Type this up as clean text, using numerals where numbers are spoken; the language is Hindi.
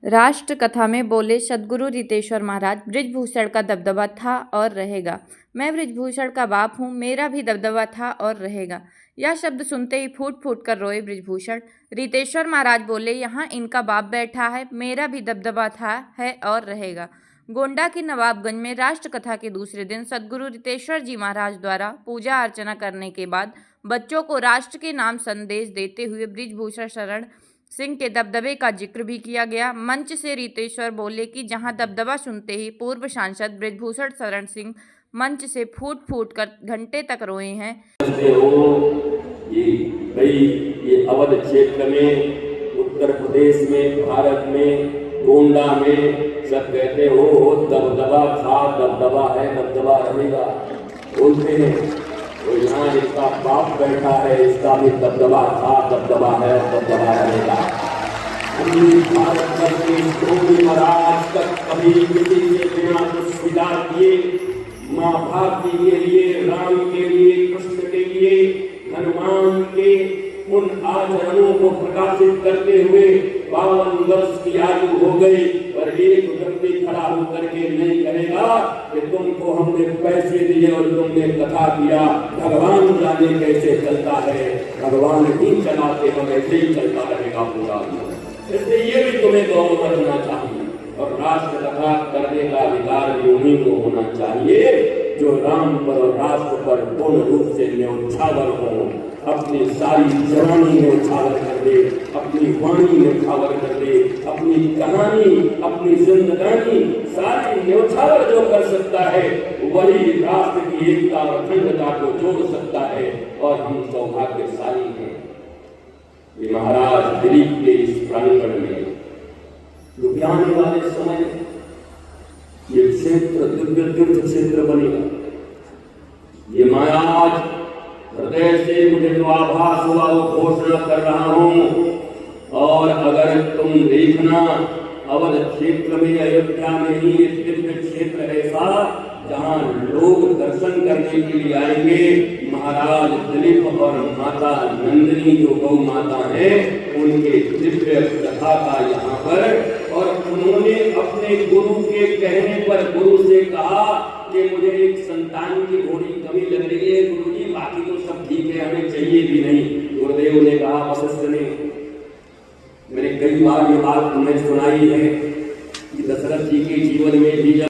राष्ट्र कथा में बोले सद्गुरु रितेश्वर महाराज, बृजभूषण का दबदबा था और रहेगा। मैं बृजभूषण का बाप हूँ, मेरा भी दबदबा था और रहेगा। यह शब्द सुनते ही फूट फूट कर रोए बृजभूषण। रितेश्वर महाराज बोले, यहाँ इनका बाप बैठा है, मेरा भी दबदबा था, है और रहेगा। गोंडा के नवाबगंज में राष्ट्र कथा के दूसरे दिन सद्गुरु रितेश्वर जी महाराज द्वारा पूजा अर्चना करने के बाद बच्चों को राष्ट्र के नाम संदेश देते हुए बृजभूषण शरण सिंह के दबदबे का जिक्र भी किया गया। मंच से रितेश्वर बोले कि जहां दबदबा सुनते ही पूर्व सांसद बृजभूषण शरण सिंह मंच से फूट फूट कर घंटे तक रोए हैं। ये अवध क्षेत्र में, उत्तर प्रदेश में, भारत में, गोंडा में सब कहते हो दबदबा था, दबदबा है, दबदबा रहेगा बोलते हैं। तो यहाँ इसका बाप बैठा है, इसका भी दबदबा था, दबदबा है, दबदबा रहेगा। भारत वर्ष के महाराज तक कभी किसी से बिना कुछ स्वीकार किए माँ भारती के लिए, राम के लिए, कृष्ण के लिए, हनुमान के उन आचरणों को प्रकाशित करते हुए 52 वर्ष की आयु हो गई, पर एक व्यक्ति खड़ा होकर के नहीं कहेगा कि तुमको हमने पैसे दिए और तुमने कथा किया। भगवान जाने कैसे चलता है, भगवान ही चलाते हम, ऐसे ही चलता रहेगा पूरा। इसलिए ये भी तुम्हें गौरव करना चाहिए और राष्ट्र कथा करने का अधिकार भी उन्हीं को होना चाहिए जो राम पर और राष्ट्र पर पूर्ण रूप से न्यौछावर हो, अपनी सारी जवानी न्यौछावर कर दे, अपनी वाणी न्यौछावर कर दे, अपनी कहानी, अपनी जिंदगानी सारी न्यौछावर जो कर सकता है वही राष्ट्र की एकता और अखंडता को जोड़ सकता है। और हम सौभाग्यशाली हैं ये महाराज दिलीप के इस प्रांगण में लुधियाने वाले समय ये क्षेत्र दिव्य तीर्थ क्षेत्र बनेगा। ये मैं आज हृदय से मुझे जो आभास हुआ वो घोषणा कर रहा हूं। और अगर तुम देखना अवध क्षेत्र में, अयोध्या में ही एक दिव्य क्षेत्र ऐसा जहां लोग दर्शन करने के लिए आएंगे। महाराज दिलीप और माता नंदिनी जो गौ माता है उनके दिव्य कथा का यहाँ पर, और उन्होंने अपने गुरु के कहने पर गुरु से कहा कि मुझे एक संतान की थोड़ी कमी लग रही है गुरुजी, बाकी तो सब ठीक है, हमें चाहिए भी नहीं। गुरुदेव ने कहा वशिष्ठ ने, मैंने कई बार ये बात तुम्हें सुनाई है कि दशरथ जी के जीवन में भी